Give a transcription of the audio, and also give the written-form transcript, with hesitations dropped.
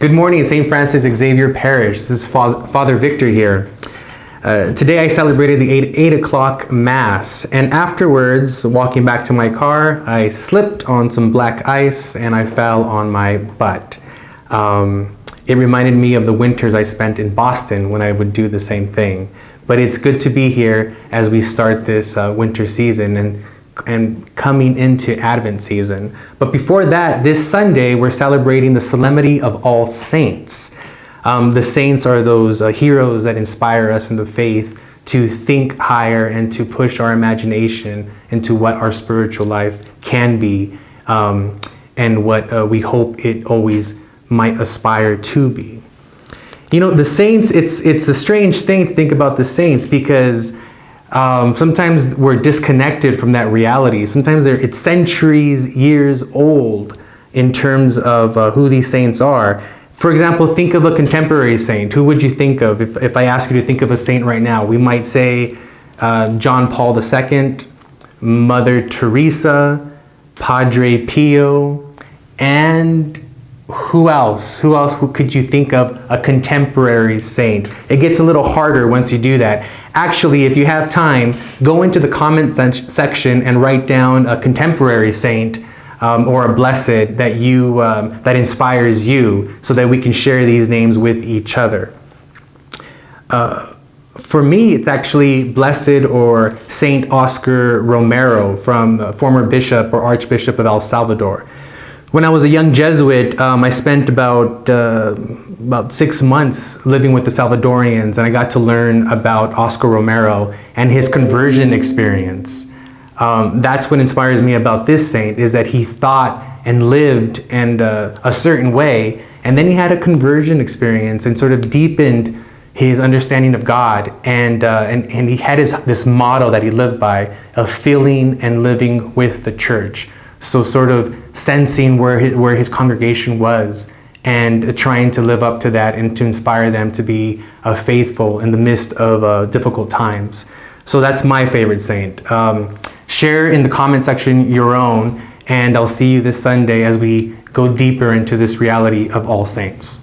Good morning, St. Francis Xavier Parish. This is Father Victor here. Today I celebrated the 8 o'clock Mass, and afterwards, walking back to my car, I slipped on some black ice and I fell on my butt. It reminded me of the winters I spent in Boston when I would do the same thing. But it's good to be here as we start this winter season and coming into Advent season. But before that, this Sunday, we're celebrating the Solemnity of All Saints. The saints are those heroes that inspire us in the faith to think higher and to push our imagination into what our spiritual life can be and what we hope it always might aspire to be. You know, the saints, it's a strange thing to think about the saints because sometimes we're disconnected from that reality. Sometimes it's centuries, years old in terms of who these saints are. For example, think of a contemporary saint. Who would you think of? If I ask you to think of a saint right now, we might say John Paul II, Mother Teresa, Padre Pio, and who else? Who could you think of a contemporary saint? It gets a little harder once you do that. Actually, if you have time, go into the comment section and write down a contemporary saint or a blessed that that inspires you, so that we can share these names with each other. For me, it's actually Blessed or Saint Oscar Romero, from former Bishop or Archbishop of El Salvador. When I was a young Jesuit, I spent about 6 months living with the Salvadorians, and I got to learn about Oscar Romero and his conversion experience. That's what inspires me about this saint, is that he thought and lived in a certain way, and then he had a conversion experience and sort of deepened his understanding of God, and he had this motto that he lived by of feeling and living with the church. So sort of sensing where his congregation was and trying to live up to that and to inspire them to be faithful in the midst of difficult times. So that's my favorite saint. Share in the comment section your own, and I'll see you this Sunday as we go deeper into this reality of all saints.